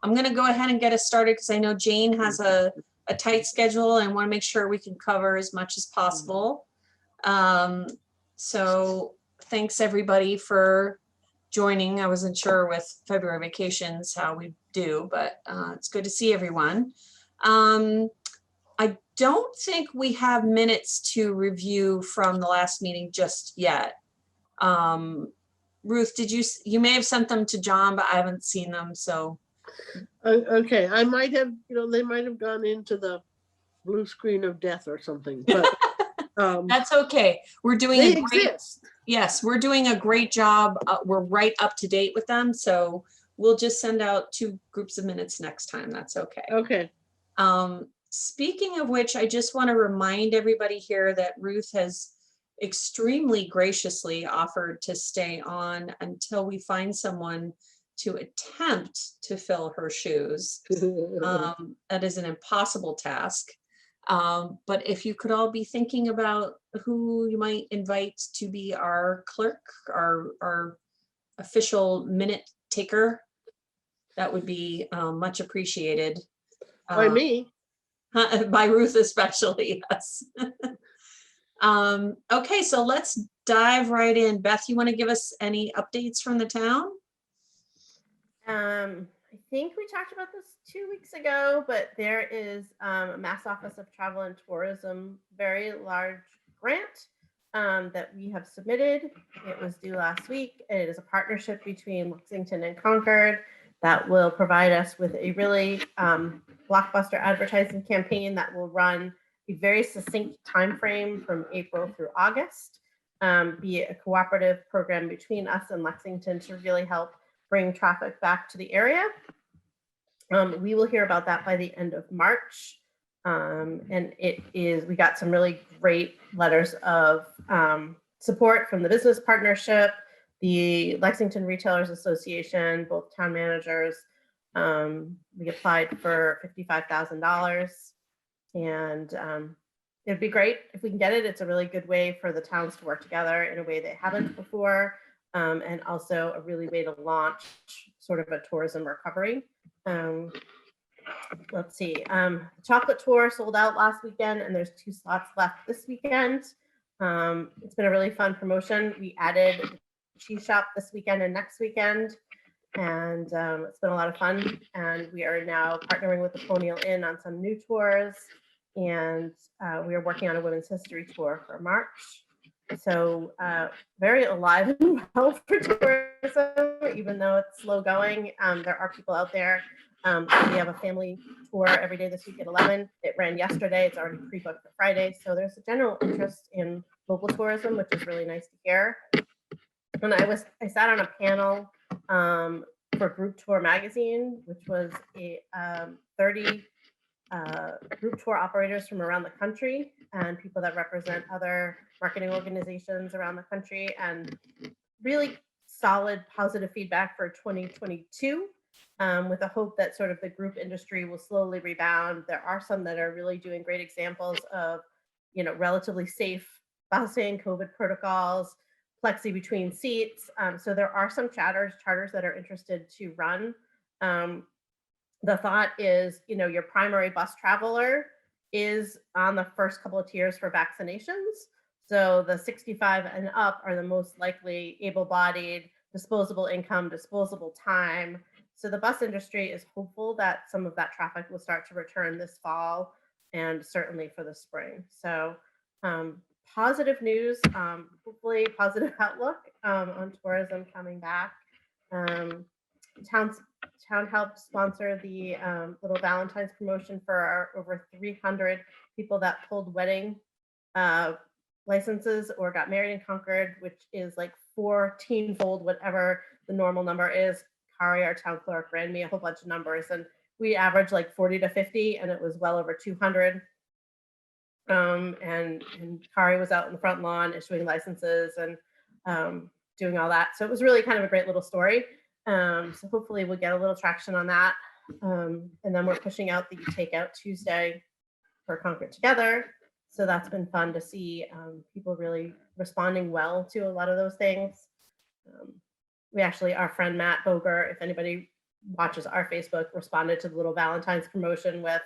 I'm going to go ahead and get us started because I know Jane has a tight schedule and want to make sure we can cover as much as possible. So thanks everybody for joining. I wasn't sure with February vacations how we do, but it's good to see everyone. I don't think we have minutes to review from the last meeting just yet. Ruth, you may have sent them to John, but I haven't seen them, so. Okay, I might have, they might have gone into the blue screen of death or something, but that's okay. We're doing they exist. Yes, we're doing a great job. We're right up to date with them, so we'll just send out 2 groups of minutes next time. That's okay. Okay. Speaking of which, I just want to remind everybody here that Ruth has extremely graciously offered to stay on until we find someone to attempt to fill her shoes. That is an impossible task. But if you could all be thinking about who you might invite to be our clerk, our official minute taker, that would be much appreciated. By me. By Ruth especially, yes. Okay, so let's dive right in. Beth, you want to give us any updates from the town? I think we talked about this 2 weeks ago, but there is a Mass Office of Travel and Tourism very large grant that we have submitted. It was due last week. It is a partnership between Lexington and Concord that will provide us with a really blockbuster advertising campaign that will run a very succinct time frame from April through August, be a cooperative program between us and Lexington to really help bring traffic back to the area. We will hear about that by the end of March. And we got some really great letters of support from the business partnership, the Lexington Retailers Association, both town managers. We applied for $55,000, and it'd be great if we can get it. It's a really good way for the towns to work together in a way they haven't before, and also a really way to launch sort of a tourism recovery. Let's see. Chocolate tour sold out last weekend, and there's 2 slots left this weekend. It's been a really fun promotion. We added cheese shop this weekend and next weekend, and it's been a lot of fun. And we are now partnering with the Colonial Inn on some new tours, and we are working on a women's history tour for March. So very alive and well for tourism, even though it's slow going. There are people out there. We have a family tour every day this week at 11. It ran yesterday. It's already pre-booked for Friday. So there's a general interest in local tourism, which is really nice to hear. And I sat on a panel for Group Tour Magazine, which was a 30 group tour operators from around the country and people that represent other marketing organizations around the country, and really solid positive feedback for 2022, with a hope that sort of the group industry will slowly rebound. There are some that are really doing great examples of, relatively safe busing, COVID protocols, plexi between seats. So there are some charters that are interested to run. The thought is, your primary bus traveler is on the first couple of tiers for vaccinations. So the 65 and up are the most likely able-bodied, disposable income, disposable time. So the bus industry is hopeful that some of that traffic will start to return this fall and certainly for the spring. So positive news, hopefully positive outlook on tourism coming back. Town helped sponsor the little Valentine's promotion for our over 300 people that pulled wedding licenses or got married in Concord, which is like 14-fold whatever the normal number is. Kari, our town clerk, ran me a whole bunch of numbers, and we averaged like 40 to 50, and it was well over 200. And Kari was out in the front lawn issuing licenses and doing all that. So it was really kind of a great little story. So hopefully we'll get a little traction on that. And then we're pushing out the Takeout Tuesday for Concord Together. So that's been fun to see people really responding well to a lot of those things. We actually, our friend Matt Boger, if anybody watches our Facebook responded to the little Valentine's promotion with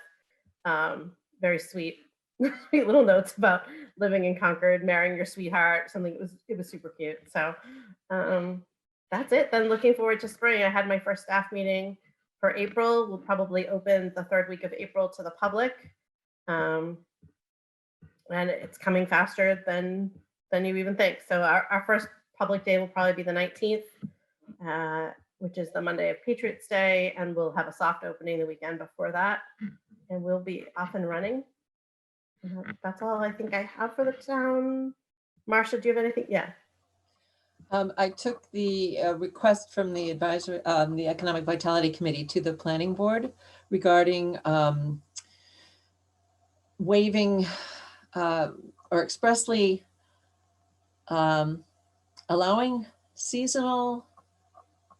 very sweet, sweet little notes about living in Concord, marrying your sweetheart, something. It was super cute. So that's it. Then looking forward to spring. I had my first staff meeting for April. We'll probably open the third week of April to the public. And it's coming faster than you even think. So our first public day will probably be the 19th, which is the Monday of Patriots Day, and we'll have a soft opening the weekend before that, and we'll be off and running. That's all I think I have for the town. Marcia, do you have anything? Yeah. I took the request from the advisor, the Economic Vitality Committee to the Planning Board regarding waiving or expressly allowing seasonal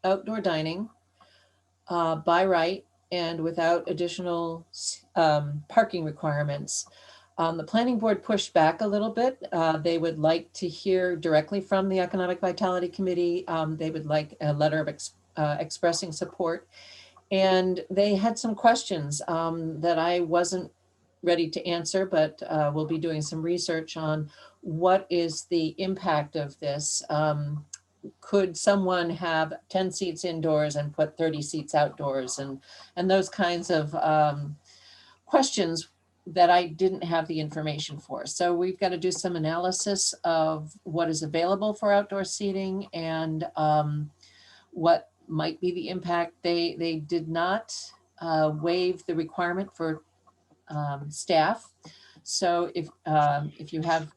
outdoor dining by right and without additional parking requirements. The planning board pushed back a little bit. They would like to hear directly from the Economic Vitality Committee. They would like a letter of expressing support. And they had some questions that I wasn't ready to answer, but we'll be doing some research on what is the impact of this. Could someone have 10 seats indoors and put 30 seats outdoors, and those kinds of questions that I didn't have the information for. So we've got to do some analysis of what is available for outdoor seating and what might be the impact. They did not waive the requirement for staff. So if you have,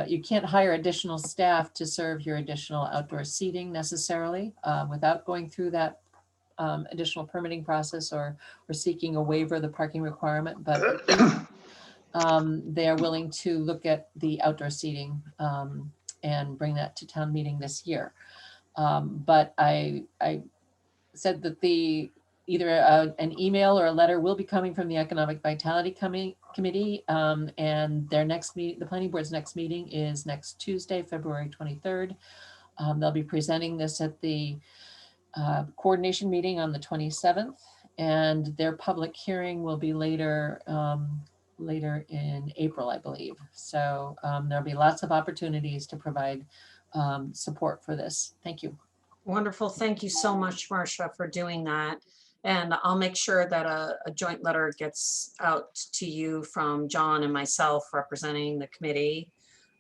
you can't hire additional staff to serve your additional outdoor seating necessarily without going through that additional permitting process or seeking a waiver of the parking requirement, but they are willing to look at the outdoor seating and bring that to town meeting this year. But I said that either an email or a letter will be coming from the Economic Vitality Committee, and their next meeting, the planning board's next meeting is next Tuesday, February 23rd. They'll be presenting this at the coordination meeting on the 27th, and their public hearing will be later in April, I believe. So there'll be lots of opportunities to provide support for this. Thank you. Wonderful. Thank you so much, Marcia, for doing that. And I'll make sure that a joint letter gets out to you from John and myself representing the committee.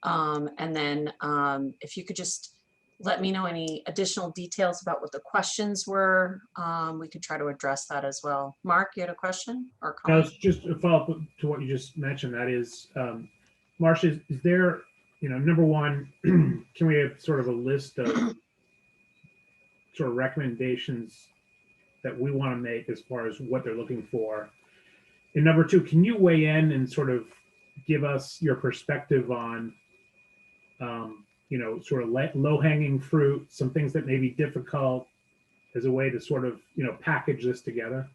And then if you could just let me know any additional details about what the questions were, we could try to address that as well. Mark, you had a question or comment? No, it's just a follow-up to what you just mentioned. That is, Marcia, is there, number one, can we have sort of a list of sort of recommendations that we want to make as far as what they're looking for? And number two, can you weigh in and sort of give us your perspective on, sort of low-hanging fruit, some things that may be difficult as a way to sort of, package this together?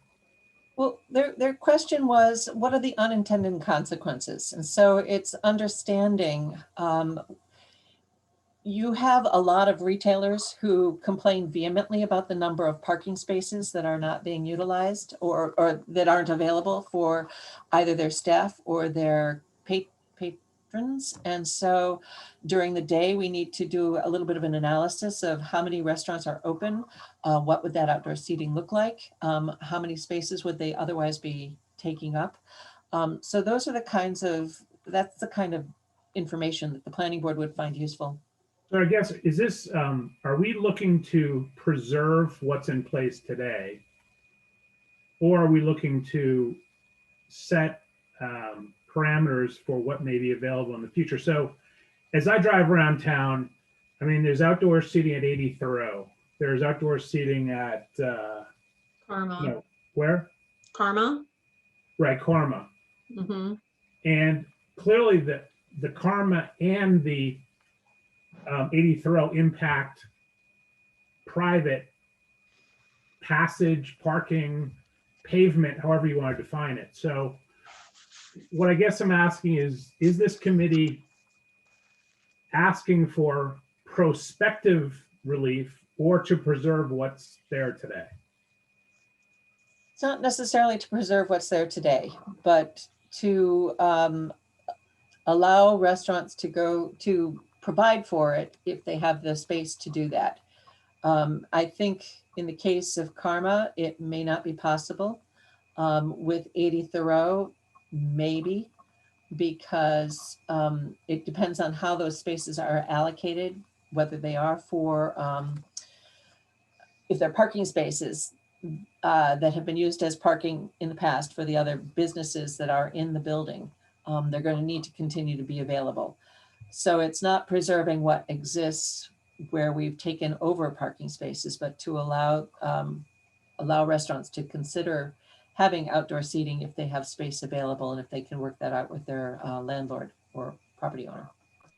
Well, their question was, what are the unintended consequences? And so it's understanding, you have a lot of retailers who complain vehemently about the number of parking spaces that are not being utilized or that aren't available for either their staff or their patrons. And so during the day, we need to do a little bit of an analysis of how many restaurants are open, what would that outdoor seating look like, how many spaces would they otherwise be taking up. So those are that's the kind of information that the planning board would find useful. So I guess, is this, are we looking to preserve what's in place today? Or are we looking to set parameters for what may be available in the future? So as I drive around town, I mean, there's outdoor seating at 80 Thoreau. There's outdoor seating at Karma. Where? Karma. Right, Karma. Mm-hmm. And clearly the Karma and the 80 Thoreau impact private passage, parking, pavement, however you want to define it. So what I guess I'm asking is this committee asking for prospective relief or to preserve what's there today? It's not necessarily to preserve what's there today, but to allow restaurants to provide for it if they have the space to do that. I think in the case of Karma, it may not be possible. With 80 Thoreau, maybe, because it depends on how those spaces are allocated, whether they are for, if they're parking spaces that have been used as parking in the past for the other businesses that are in the building, they're going to need to continue to be available. So it's not preserving what exists where we've taken over parking spaces, but to allow restaurants to consider having outdoor seating if they have space available and if they can work that out with their landlord or property owner.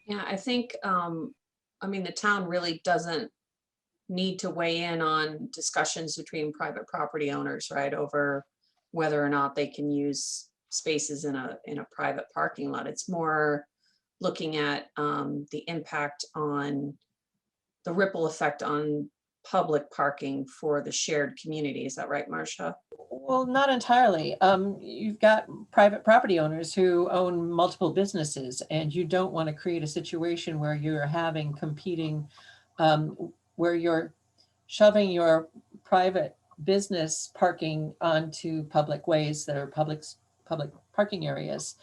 Yeah, I think, I mean, the town really doesn't need to weigh in on discussions between private property owners, right, over whether or not they can use spaces in a private parking lot. It's more looking at the impact on the ripple effect on public parking for the shared community. Is that right, Marcia? Well, not entirely. You've got private property owners who own multiple businesses, and you don't want to create a situation where you're having competing, where you're shoving your private business parking onto public ways that are public parking areas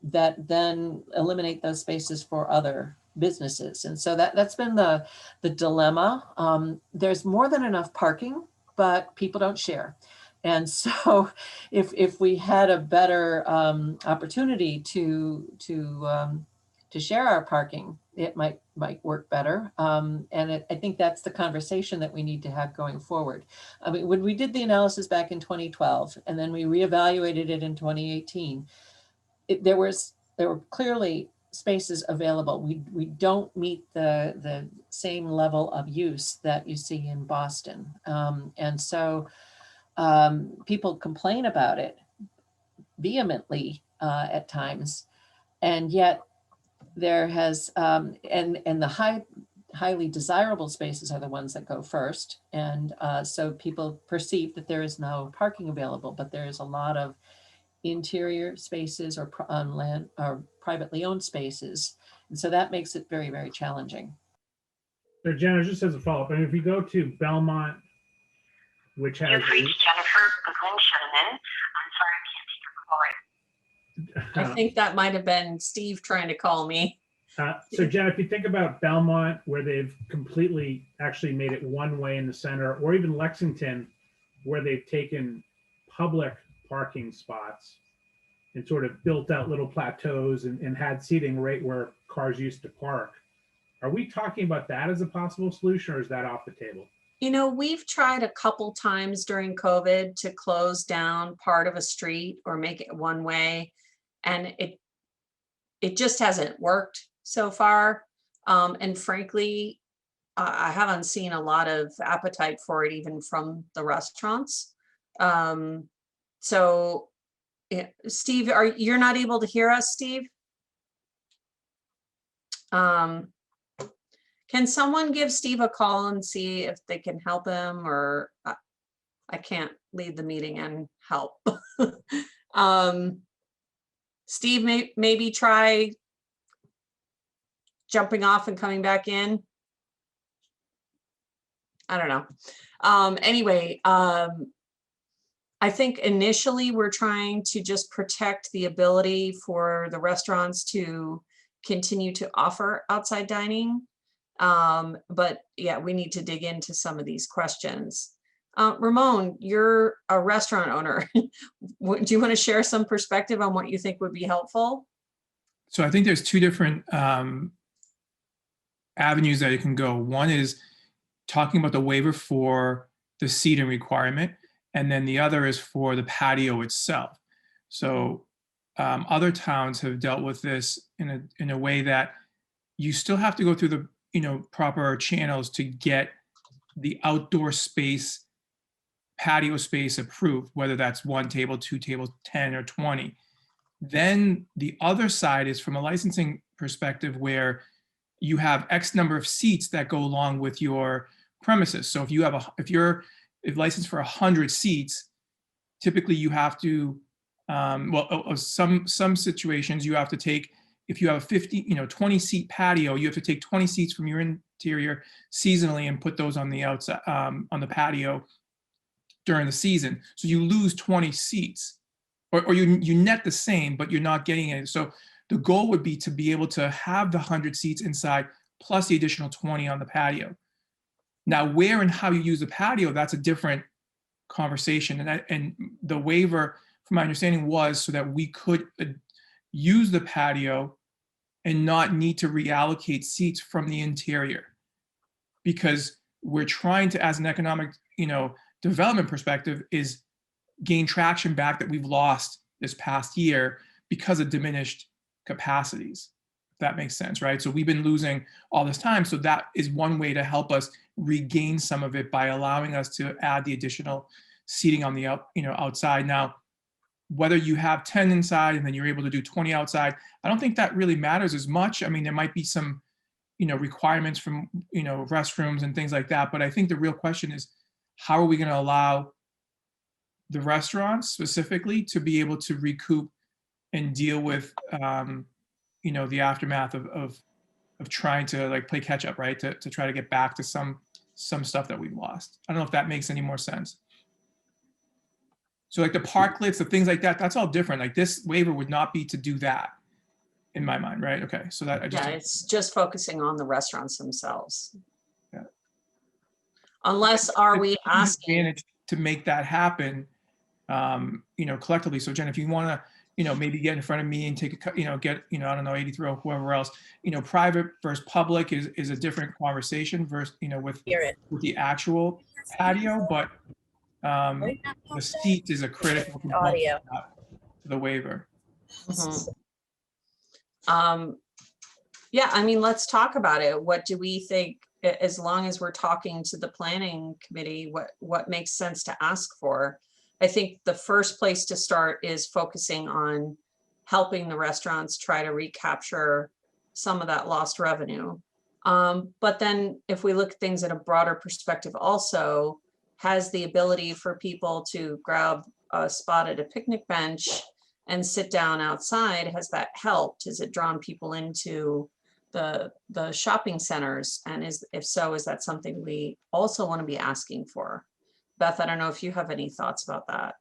that then eliminate those spaces for other businesses. And so that's been the dilemma. There's more than enough parking, but people don't share. And so if we had a better opportunity to share our parking, it might work better. And I think that's the conversation that we need to have going forward. I mean, when we did the analysis back in 2012, and then we reevaluated it in 2018, there were clearly spaces available. We don't meet the same level of use that you see in Boston. And so people complain about it vehemently at times, and yet there has and the highly desirable spaces are the ones that go first, and so people perceive that there is no parking available, but there is a lot of interior spaces or on land or privately owned spaces, and so that makes it very, very challenging. So Jenna, just as a follow-up, I mean, if you go to Belmont, which has You've reached Jennifer Goodwin-Sherman. I'm sorry, I can't take your call right. I think that might have been Steve trying to call me. So Jen, if you think about Belmont, where they've completely actually made it one way in the center, or even Lexington, where they've taken public parking spots and sort of built out little plateaus and had seating right where cars used to park. Are we talking about that as a possible solution, or is that off the table? You know, we've tried a couple times during COVID to close down part of a street or make it one way, and it just hasn't worked so far. And frankly, I haven't seen a lot of appetite for it even from the restaurants. So, yeah, Steve, you're not able to hear us, Steve? Can someone give Steve a call and see if they can help him, or I can't lead the meeting and help. Steve, maybe try jumping off and coming back in. I don't know. Anyway, I think initially we're trying to just protect the ability for the restaurants to continue to offer outside dining. But yeah, we need to dig into some of these questions. Ramon, you're a restaurant owner. Do you want to share some perspective on what you think would be helpful? So I think there's two different avenues that you can go. One is talking about the waiver for the seating requirement, and then the other is for the patio itself. So other towns have dealt with this in a way that you still have to go through the proper channels to get the outdoor space, patio space approved, whether that's 1 table, 2 tables, 10 or 20. Then the other side is from a licensing perspective, where you have X number of seats that go along with your premises. So if you have if you're licensed for 100 seats, typically you have to, some situations you have to take, if you have a 20 seat patio, you have to take 20 seats from your interior seasonally and put those on the outside, on the patio during the season. So you lose 20 seats, or you net the same, but you're not getting it. So the goal would be to be able to have the 100 seats inside plus the additional 20 on the patio. Now, where and how you use the patio, that's a different conversation. And the waiver, from my understanding, was so that we could use the patio and not need to reallocate seats from the interior, because we're trying to, as an economic, development perspective, is gain traction back that we've lost this past year because of diminished capacities. If that makes sense, right? So we've been losing all this time. So that is one way to help us regain some of it by allowing us to add the additional seating on the outside. Now, whether you have 10 inside and then you're able to do 20 outside, I don't think that really matters as much. I mean, there might be some, requirements from, restrooms and things like that. But I think the real question is, how are we going to allow the restaurants specifically to be able to recoup and deal with, the aftermath of trying to like play catch up, right? To try to get back to some stuff that we've lost. I don't know if that makes any more sense. So like the parklets, the things like that, that's all different. Like this waiver would not be to do that in my mind, right? Okay, so that I just. Yeah, it's just focusing on the restaurants themselves. Yeah. Unless, are we asking? To make that happen, collectively. So Jen, if you want to, maybe get in front of me and take a, get, I don't know, 83 or whoever else, private versus public is a different conversation versus, with the actual patio, but the seat is a critical component to the waiver. Mhm. Yeah, I mean, let's talk about it. What do we think, as long as we're talking to the planning committee, what makes sense to ask for? I think the first place to start is focusing on helping the restaurants try to recapture some of that lost revenue. But then if we look at things in a broader perspective, also has the ability for people to grab a spot at a picnic bench and sit down outside. Has that helped? Has it drawn people into the shopping centers? And if so, is that something we also want to be asking for? Beth, I don't know if you have any thoughts about that.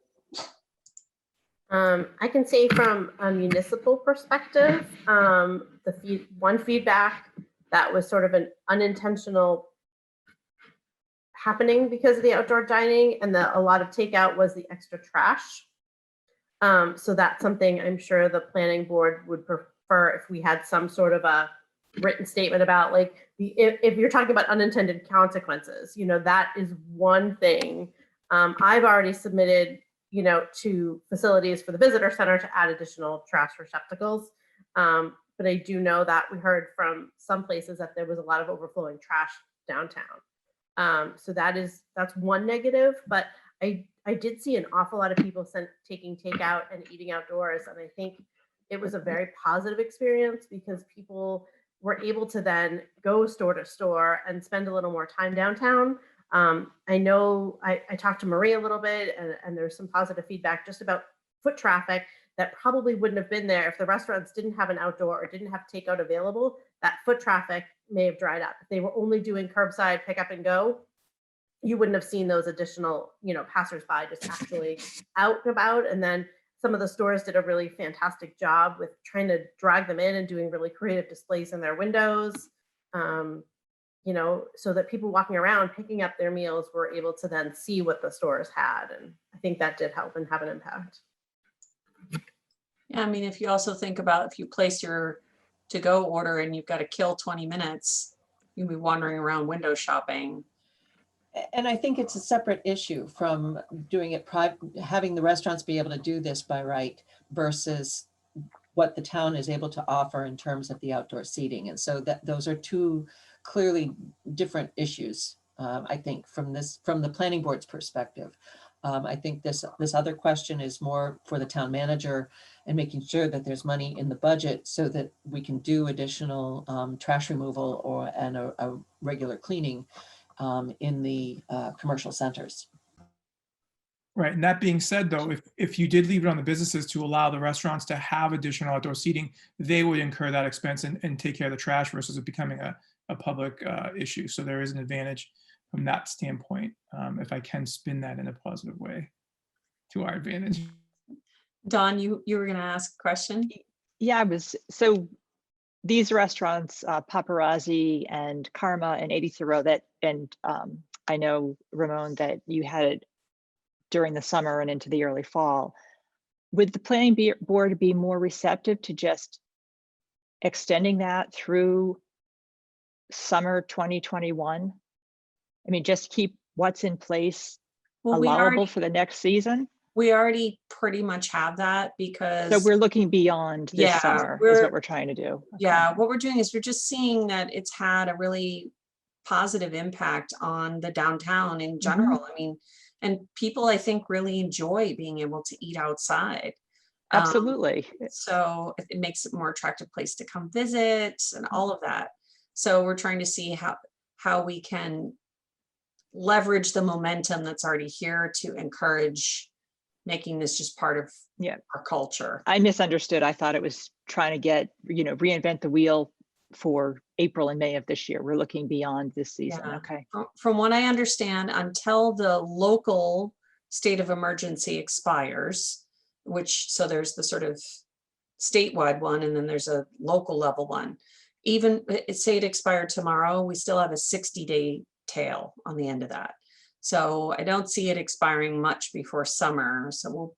I can say from a municipal perspective, one feedback that was sort of an unintentional happening because of the outdoor dining and a lot of takeout was the extra trash. So that's something I'm sure the planning board would prefer if we had some sort of a written statement about, like, if you're talking about unintended consequences, that is one thing. I've already submitted, to facilities for the visitor center to add additional trash receptacles. But I do know that we heard from some places that there was a lot of overflowing trash downtown. So that's one negative, but I did see an awful lot of people taking takeout and eating outdoors. And I think it was a very positive experience because people were able to then go store to store and spend a little more time downtown. I know I talked to Marie a little bit and there's some positive feedback just about foot traffic that probably wouldn't have been there if the restaurants didn't have an outdoor or didn't have takeout available. That foot traffic may have dried up. If they were only doing curbside pick up and go, you wouldn't have seen those additional, passersby just actually out and about. And then some of the stores did a really fantastic job with trying to drag them in and doing really creative displays in their windows, so that people walking around picking up their meals were able to then see what the stores had. And I think that did help and have an impact. Yeah, I mean, if you also think about if you place your to-go order and you've got to kill 20 minutes, you'll be wandering around window shopping. And I think it's a separate issue from doing it having the restaurants be able to do this by right versus what the town is able to offer in terms of the outdoor seating. And so those are two clearly different issues, I think, from the planning board's perspective. I think this other question is more for the town manager and making sure that there's money in the budget so that we can do additional trash removal and a regular cleaning in the commercial centers. Right. And that being said, though, if you did leave it on the businesses to allow the restaurants to have additional outdoor seating, they would incur that expense and take care of the trash versus it becoming a public issue. So there is an advantage from that standpoint, if I can spin that in a positive way to our advantage. Dawn, you were going to ask a question? Yeah, so these restaurants, Paparazzi and Karma and 80 Thoreau, I know, Ramon, that you had it during the summer and into the early fall. Would the planning board be more receptive to just extending that through summer 2021? I mean, just keep what's in place Well, allowable for the next season? we already pretty much have that because. So we're looking beyond this Yeah, summer is what we're trying to do. Okay. Yeah, what we're doing is we're just seeing that it's had a really positive impact on the downtown in general. I mean, and people, I think, really enjoy being able to eat outside. Absolutely. So it makes it a more attractive place to come visit and all of that. So we're trying to see how we can leverage the momentum that's already here to encourage making this just part of our culture. I misunderstood. I thought it was trying to get, reinvent the wheel for April and May of this year. We're looking beyond this season. Yeah. Okay. From what I understand, until the local state of emergency expires, so there's the sort of statewide one, and then there's a local level one. Even say it expired tomorrow, we still have a 60-day tail on the end of that. So I don't see it expiring much before summer. So we'll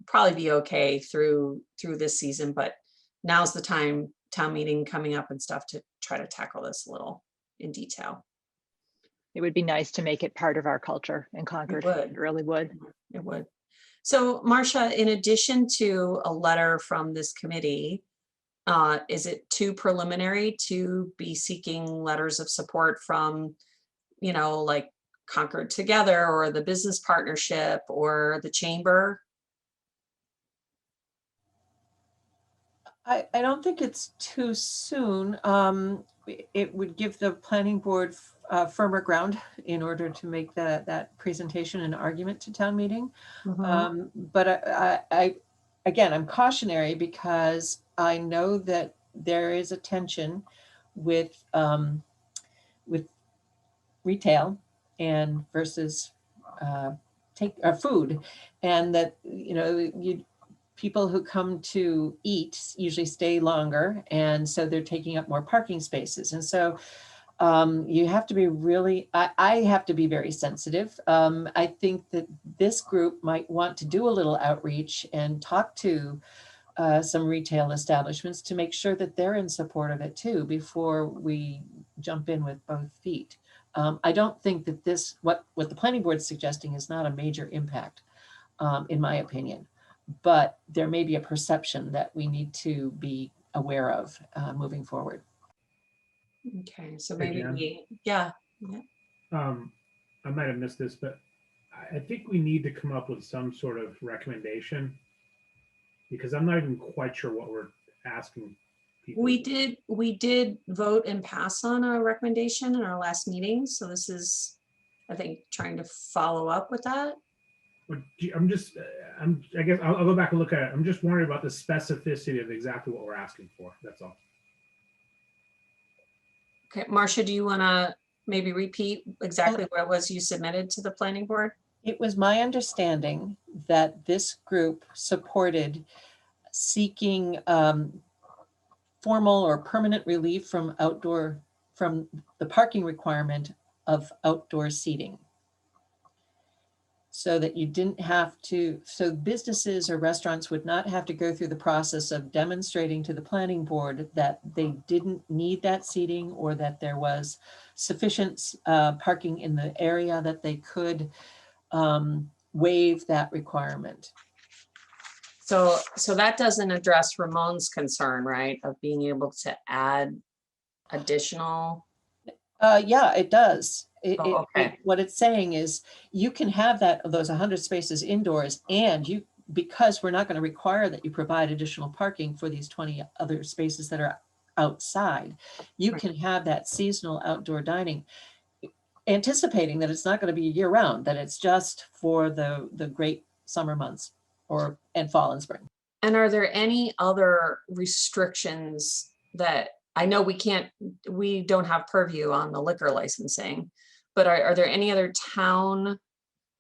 probably be okay through this season, but now's the time, town meeting coming up and stuff, to try to tackle this a little in detail. It would be nice to make it part of our culture in Concord. It really would. It would. So Marcia, in addition to a letter from this committee, is it too preliminary to be seeking letters of support from, like Concord Together or the business partnership or the chamber? I don't think it's too soon. It would give the planning board firmer ground in order to make that presentation and argument to town meeting. But again, I'm cautionary because I know that there is a tension with retail and versus food, and that people who come to eat usually stay longer, and so they're taking up more parking spaces, and so you have to be really, I have to be very sensitive. I think that this group might want to do a little outreach and talk to some retail establishments to make sure that they're in support of it too, before we jump in with both feet. I don't think that what the planning board is suggesting is not a major impact, in my opinion, but there may be a perception that we need to be aware of moving forward. Okay, so Hey, maybe Jen. I might have missed this, but I think we need to come up with some sort of recommendation, because I'm not even quite sure what we're asking people. we did vote and pass on a recommendation in our last meeting. So this is, I think, trying to follow up with that. But I guess I'll go back and look at it. I'm just worried about the specificity of exactly what we're asking for. That's all. Okay, Marcia, do you want to maybe repeat exactly what it was you submitted to the planning board? It was my understanding that this group supported seeking formal or permanent relief from the parking requirement of outdoor seating. So that you didn't have to, so businesses or restaurants would not have to go through the process of demonstrating to the planning board that they didn't need that seating, or that there was sufficient parking in the area that they could waive that requirement. So that doesn't address Ramon's concern, right, of being able to add additional. Yeah, it does. Okay. What it's saying is you can have those 100 spaces indoors, and because we're not going to require that you provide additional parking for these 20 other spaces that are outside, you can have that seasonal outdoor dining. anticipating that it's not going to be year round, that it's just for the great summer months and fall and spring. And are there any other restrictions that, I know we don't have purview on the liquor licensing, but are there any other town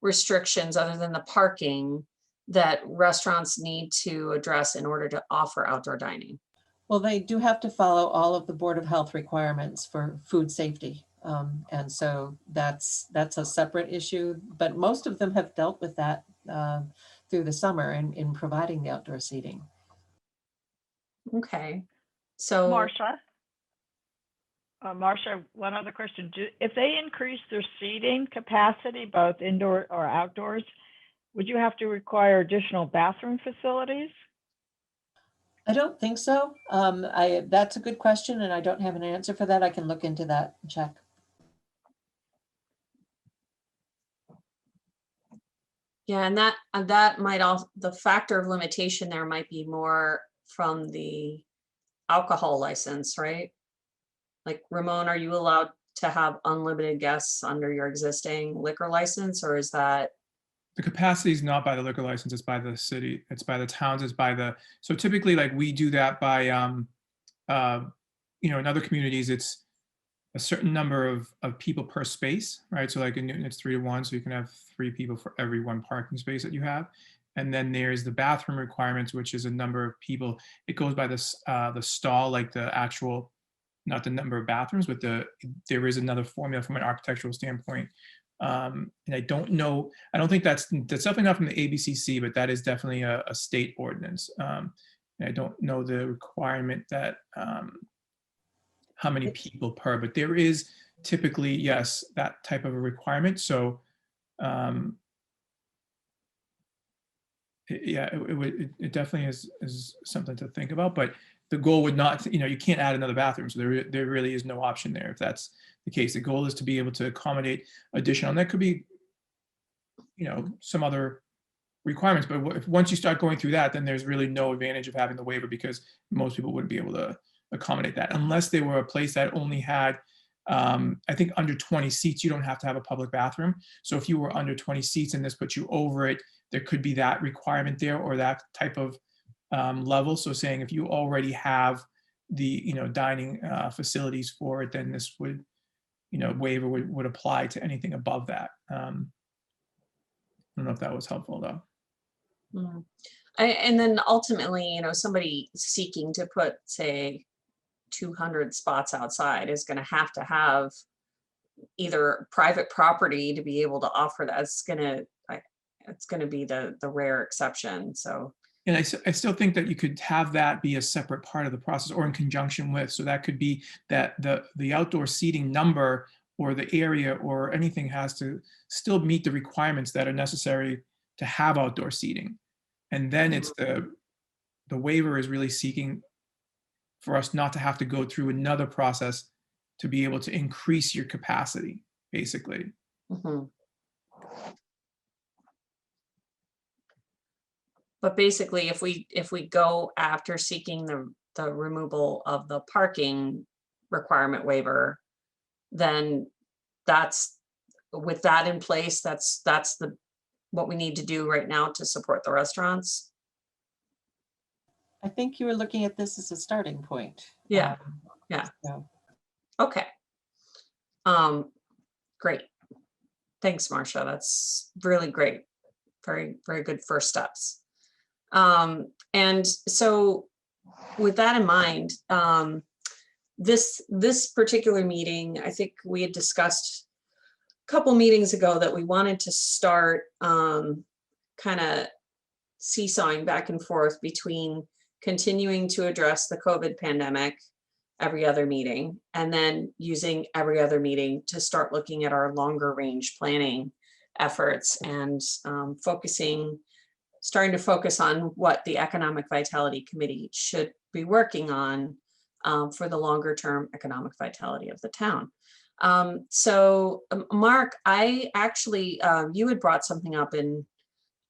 restrictions other than the parking that restaurants need to address in order to offer outdoor dining? Well, they do have to follow all of the Board of Health requirements for food safety. And so that's a separate issue, but most of them have dealt with that through the summer in providing the outdoor seating. Okay, so. Marcia, one other question. If they increase their seating capacity, both indoor or outdoors, would you have to require additional bathroom facilities? I don't think so. That's a good question, and I don't have an answer for that. I can look into that and check. Yeah, and that might also, the factor of limitation there might be more from the alcohol license, right? Like, Ramon, are you allowed to have unlimited guests under your existing liquor license, or is that? The capacity is not by the liquor license, it's by the city, it's by the towns, it's by the, so typically like we do that by, in other communities, it's a certain number of people per space, right? So like in Newton, it's 3 to 1, so you can have 3 people for every 1 parking space that you have. And then there's the bathroom requirements, which is a number of people. It goes by the stall, like the actual, not the number of bathrooms, but there is another formula from an architectural standpoint. And I don't know, I don't think that's definitely not from the ABCC, but that is definitely a state ordinance. And I don't know the requirement that, how many people per, but there is typically, yes, that type of a requirement. So it definitely is something to think about, but the goal would not, you can't add another bathroom. So there really is no option there if that's the case. The goal is to be able to accommodate additional, and that could be, some other requirements. But once you start going through that, then there's really no advantage of having the waiver because most people wouldn't be able to accommodate that unless they were a place that only had, I think under 20 seats, you don't have to have a public bathroom. So if you were under 20 seats and this puts you over it, there could be that requirement there or that type of level. So saying if you already have the dining facilities for it, then this would waiver would apply to anything above that. I don't know if that was helpful though. And then ultimately, somebody seeking to put, say, 200 spots outside is going to have either private property to be able to offer that. It's going to be the rare exception. So. And I still think that you could have that be a separate part of the process or in conjunction with, so that could be that the outdoor seating number or the area or anything has to still meet the requirements that are necessary to have outdoor seating. And then it's the waiver is really seeking for us not to have to go through another process to be able to increase your capacity, basically. But basically, if we go after seeking the removal of the parking requirement waiver, then that's, with that in place, that's what we need to do right now to support the restaurants. I think you were looking at this as a starting point. Yeah. So. Okay. Great. Thanks, Marcia. That's really great. Very, very good first steps. And so with that in mind, this particular meeting, I think we had discussed a couple meetings ago that we wanted to start kind of seesawing back and forth between continuing to address the COVID pandemic every other meeting, and then using every other meeting to start looking at our longer range planning efforts and starting to focus on what the Economic Vitality Committee should be working on for the longer term economic vitality of the town. So Mark, I actually, you had brought something up in,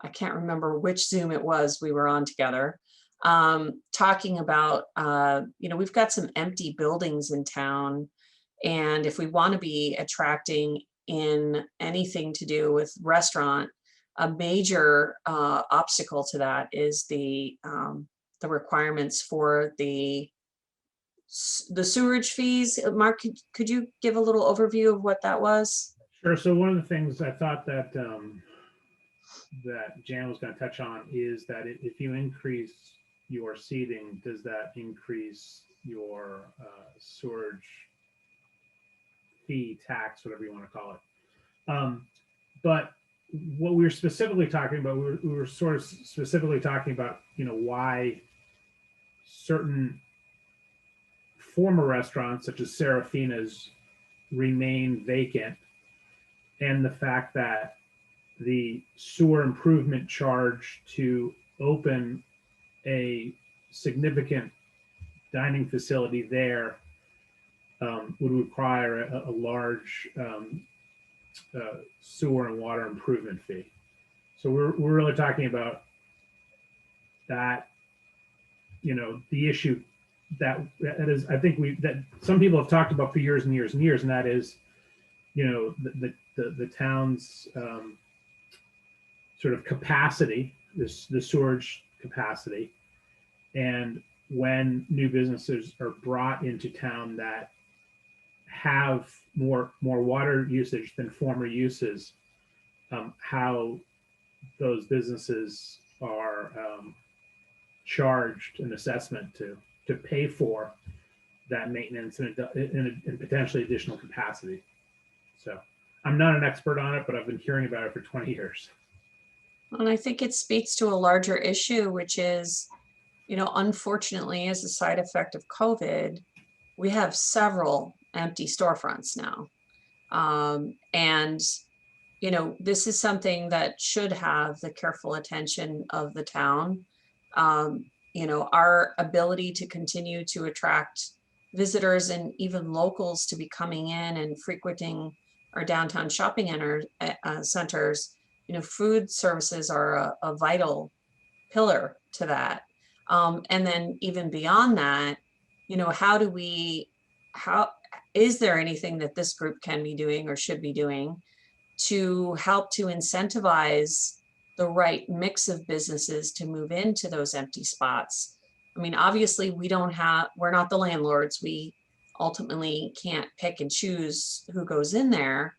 I can't remember which Zoom it was we were on together, talking about, we've got some empty buildings in town, and if we want to be attracting in anything to do with restaurant, a major obstacle to that is the requirements for the sewerage fees. Mark, could you give a little overview of what that was? Sure. So one of the things I thought that that Jan was going to touch on is that if you increase your seating, does that increase your sewerage fee, tax, whatever you want to call it? But what we were specifically talking about, we were sort of specifically talking about, why certain former restaurants such as Serafina's remain vacant, and the fact that the sewer improvement charge to open a significant dining facility there would require a large sewer and water improvement fee. So we're really talking about that, the issue that is, I think that some people have talked about for years and years and years, and that is, the town's sort of capacity, the sewerage capacity, and when new businesses are brought into town that have more water usage than former uses, how those businesses are charged an assessment to pay for that maintenance and potentially additional capacity. So I'm not an expert on it, but I've been hearing about it for 20 years. And I think it speaks to a larger issue, which is, unfortunately, as a side effect of COVID, we have several empty storefronts now. And, this is something that should have the careful attention of the town. Our ability to continue to attract visitors and even locals to be coming in and frequenting our downtown shopping centers, food services are a vital pillar to that. And then even beyond that, how is there anything that this group can be doing or should be doing to help to incentivize the right mix of businesses to move into those empty spots? I mean, obviously we're not the landlords. We ultimately can't pick and choose who goes in there.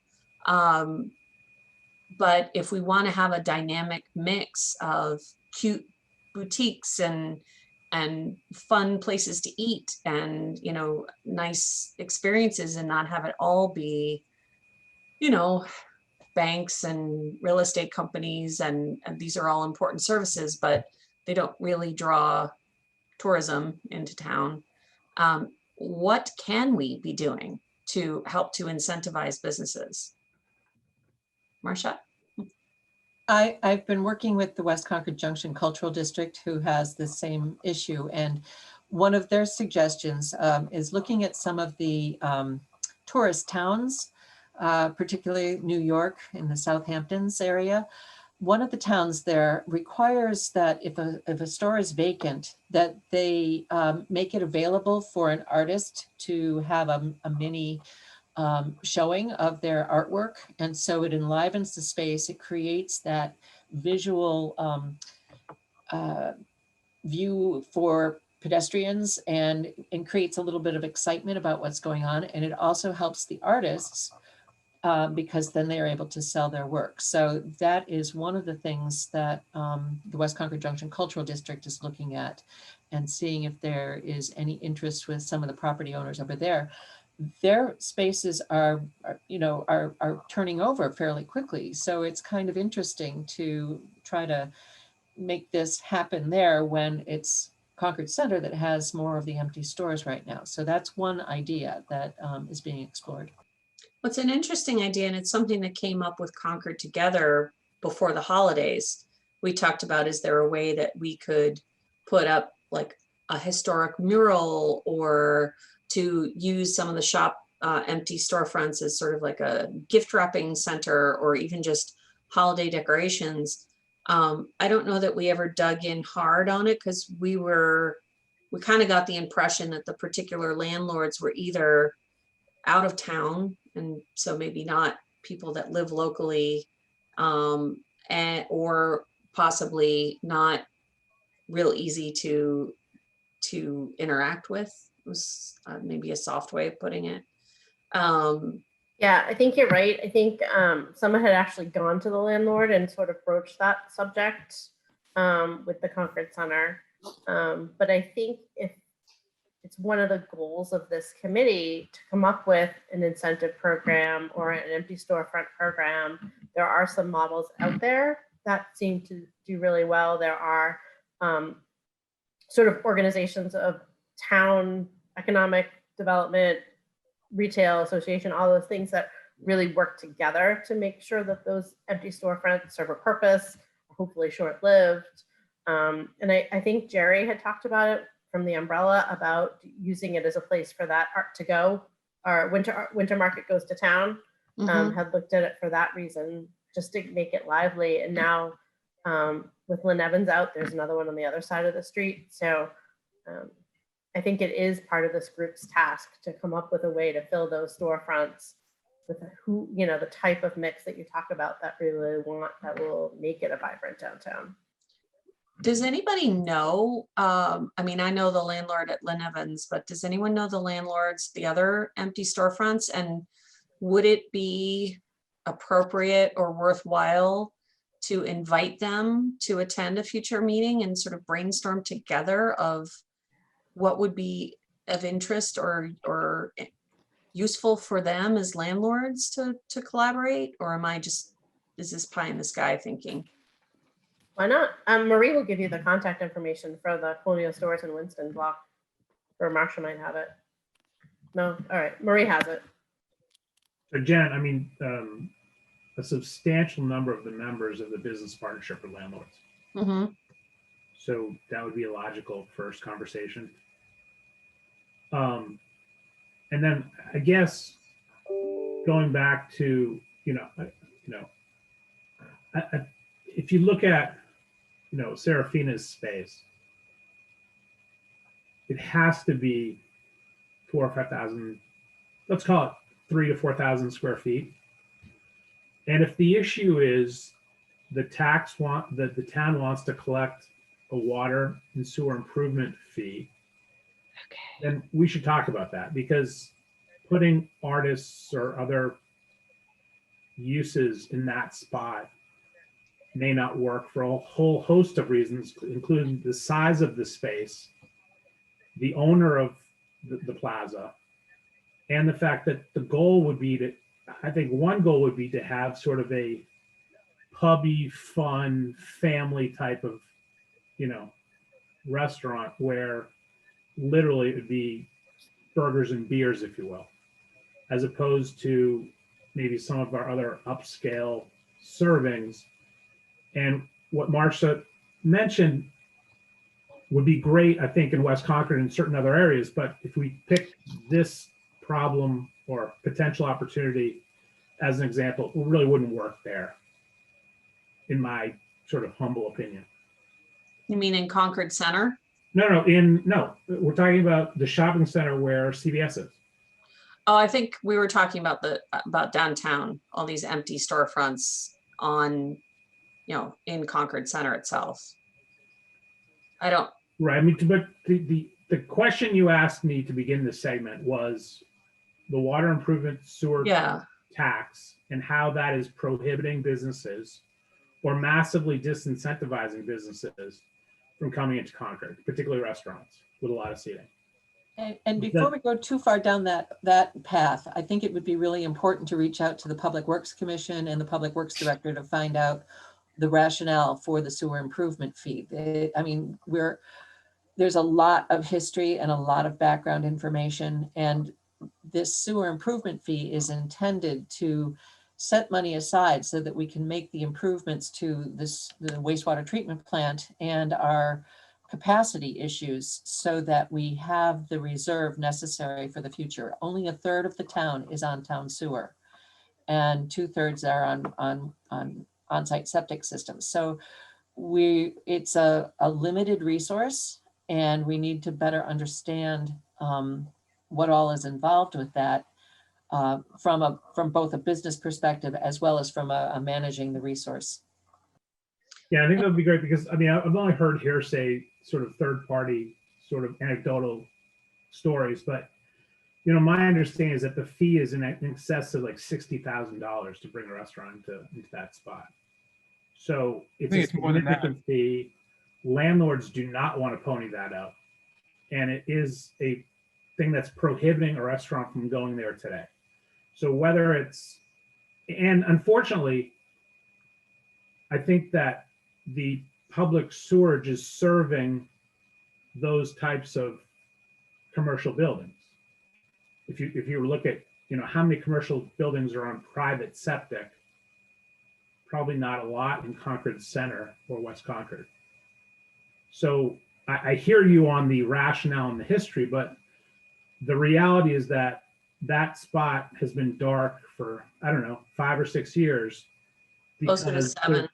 But if we want to have a dynamic mix of cute boutiques and fun places to eat and, nice experiences, and not have it all be, banks and real estate companies, and these are all important services, but they don't really draw tourism into town. What can we be doing to help to incentivize businesses? Marcia? I've been working with the West Concord Junction Cultural District, who has the same issue. And one of their suggestions is looking at some of the tourist towns, particularly New York in the Southamptons area. One of the towns there requires that if a store is vacant, that they make it available for an artist to have a mini showing of their artwork. And so it enlivens the space. It creates that visual view for pedestrians and creates a little bit of excitement about what's going on. And it also helps the artists because then they are able to sell their work. So that is one of the things that the West Concord Junction Cultural District is looking at and seeing if there is any interest with some of the property owners over there. Their spaces are turning over fairly quickly. So it's kind of interesting to try to make this happen there when it's Concord Center that has more of the empty stores right now. So that's one idea that is being explored. Well, it's an interesting idea, and it's something that came up with Concord Together before the holidays. We talked about, is there a way that we could put up like a historic mural, or to use some of the shop empty storefronts as sort of like a gift wrapping center, or even just holiday decorations. I don't know that we ever dug in hard on it, because we kind of got the impression that the particular landlords were either out of town, and so maybe not people that live locally, or possibly not real easy to interact with, was maybe a soft way of putting it. Yeah, I think you're right. I think someone had actually gone to the landlord and sort of broached that subject with the Concord Center. But I think if it's one of the goals of this committee to come up with an incentive program or an empty storefront program, there are some models out there that seem to do really well. There are sort of organizations of town economic development, retail association, all those things that really work together to make sure that those empty storefronts serve a purpose, hopefully short-lived. And I think Jerry had talked about it from the umbrella about using it as a place for that art to go. Our winter market goes to town, had looked at it for that reason, just to make it lively. And now with Lynn Evans out, there's another one on the other side of the street. So I think it is part of this group's task to come up with a way to fill those storefronts with the type of mix that you talk about that we really want, that will make it a vibrant downtown. Does anybody know, I mean, I know the landlord at Lynn Evans, but does anyone know the landlords, the other empty storefronts? And would it be appropriate or worthwhile to invite them to attend a future meeting and sort of brainstorm together of what would be of interest or useful for them as landlords to collaborate? Or is this pie in the sky thinking? Why not? Marie will give you the contact information for the Colonial Stores in Winston block, or Marsha might have it. No, all right, Marie has it. So Jen, I mean, a substantial number of the members of the business partnership are landlords. Mm-hmm. So that would be a logical first conversation. And then I guess going back to, if you look at, Serafina's space, it has to be 4,000 or 5,000, let's call it 3,000 to 4,000 square feet. And if the issue is the town wants to collect a water and sewer improvement fee, then we should talk about that, because putting artists or other uses in that spot may not work for a whole host of reasons, including the size of the space, the owner of the plaza, and the fact that the goal would be one goal would be to have sort of a pubby, fun, family type of, restaurant where literally it would be burgers and beers, if you will, as opposed to maybe some of our other upscale servings. And what Marsha mentioned would be great, I think, in West Concord and certain other areas. But if we pick this problem or potential opportunity as an example, it really wouldn't work there, in my sort of humble opinion. You mean in Concord Center? No, we're talking about the shopping center where CVS is. Oh, I think we were talking about downtown, all these empty storefronts on, in Concord Center itself. I don't. Right. I mean, but the question you asked me to begin this segment was the water improvement sewer tax and how that is prohibiting businesses or massively disincentivizing businesses from coming into Concord, particularly restaurants with a lot of seating. And before we go too far down that path, I think it would be really important to reach out to the Public Works Commission and the Public Works Director to find out the rationale for the sewer improvement fee. There's a lot of history and a lot of background information, and this sewer improvement fee is intended to set money aside so that we can make the improvements to the wastewater treatment plant and our capacity issues so that we have the reserve necessary for the future. Only 1/3 of the town is on town sewer, and 2/3 are on-site septic systems. So it's a limited resource, and we need to better understand what all is involved with that. from both a business perspective as well as from a managing the resource. Yeah, I think that would be great because, I mean, I've only heard hearsay, sort of third-party, sort of anecdotal stories, but, you know, my understanding is that the fee is in excess of like $60,000 to bring a restaurant into that spot. So it's a it's more than that. significant fee. Landlords do not want to pony that up. And it is a thing that's prohibiting a restaurant from going there today. So whether it's, and unfortunately, I think that the public sewerage is serving those types of commercial buildings. If you look at, you know, how many commercial buildings are on private septic, probably not a lot in Concord Center or West Concord. So I hear you on the rationale and the history, but the reality is that that spot has been dark for, I don't know, 5 or 6 years. Closer to 7.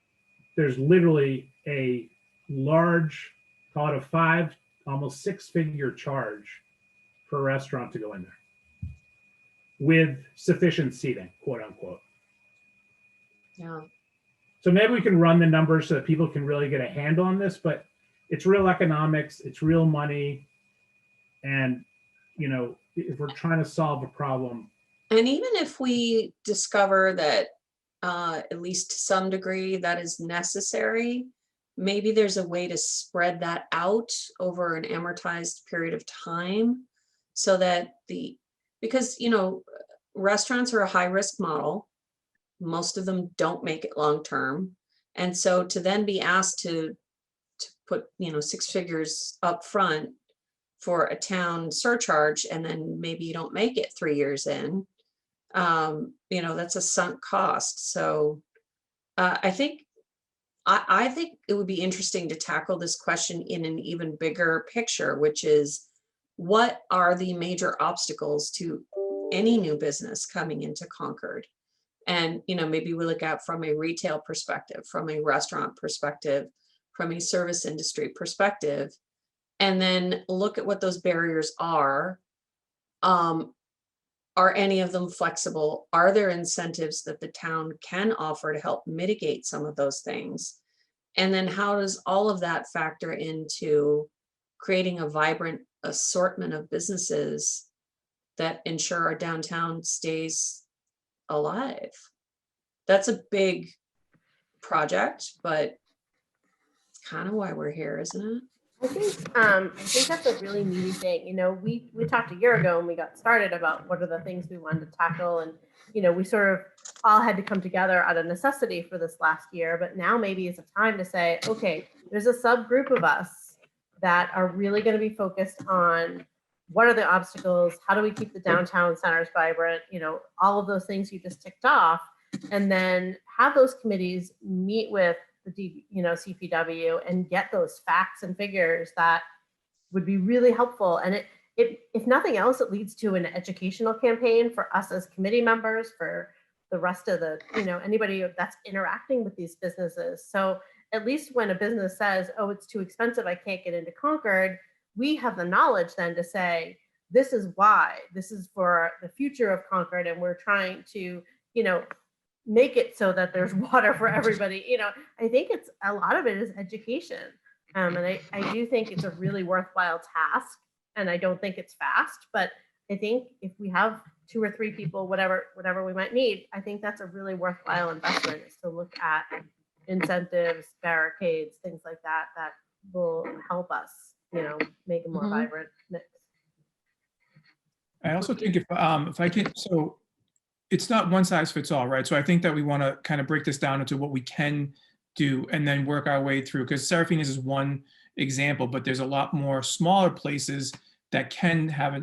There's literally a large, call it a 5, almost 6-figure charge for a restaurant to go in there with sufficient seating, quote unquote. Yeah. So maybe we can run the numbers so that people can really get a handle on this, but it's real economics, it's real money. And, you know, if we're trying to solve a problem. And even if we discover that at least to some degree that is necessary, maybe there's a way to spread that out over an amortized period of time so that because, you know, restaurants are a high risk model. Most of them don't make it long term. And so to then be asked to put, you know, 6 figures up front for a town surcharge, and then maybe you don't make it 3 years in, you know, that's a sunk cost. So I think it would be interesting to tackle this question in an even bigger picture, which is what are the major obstacles to any new business coming into Concord? And, you know, maybe we look at from a retail perspective, from a restaurant perspective, from a service industry perspective, and then look at what those barriers are. Are any of them flexible? Are there incentives that the town can offer to help mitigate some of those things? And then how does all of that factor into creating a vibrant assortment of businesses that ensure our downtown stays alive? That's a big project, but it's kind of why we're here, isn't it? I think that's a really meaty thing. You know, we talked a year ago when we got started about what are the things we wanted to tackle, and you know, we sort of all had to come together out of necessity for this last year. But now maybe it's a time to say, okay, there's a subgroup of us that are really going to be focused on what are the obstacles, how do we keep the downtown centers vibrant, you know, all of those things you just ticked off, and then have those committees meet with the CPW and get those facts and figures that would be really helpful. And it if nothing else, it leads to an educational campaign for us as committee members, for the rest of the, you know, anybody that's interacting with these businesses. So at least when a business says, oh, it's too expensive, I can't get into Concord, we have the knowledge then to say, this is why, this is for the future of Concord, and we're trying to, you know, make it so that there's water for everybody. You know, I think it's a lot of it is education. And I do think it's a really worthwhile task, and I don't think it's fast, but I think if we have 2 or 3 people, whatever we might need, I think that's a really worthwhile investment, is to look at incentives, barricades, things like that, that will help us, you know, make a more vibrant mix. I also think if I can, so it's not one size fits all, right? So I think that we want to kind of break this down into what we can do and then work our way through, because Seraphina's is one example, but there's a lot more smaller places that can have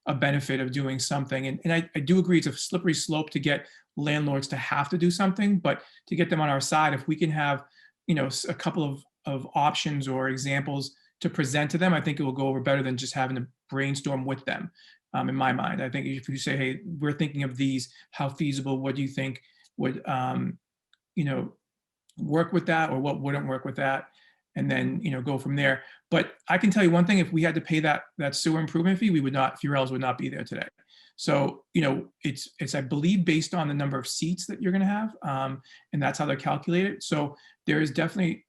a benefit of doing something. And I do agree it's a slippery slope to get landlords to have to do something, but to get them on our side, if we can have, you know, a couple of options or examples to present to them, I think it will go over better than just having to brainstorm with them. In my mind, I think if you say, hey, we're thinking of these, how feasible, what do you think would, you know, work with that, or what wouldn't work with that, and then, you know, go from there. But I can tell you one thing, if we had to pay that sewer improvement fee, we would not, Furels would not be there today. So, it's, I believe, based on the number of seats that you're going to have. And that's how they're calculated. So there is definitely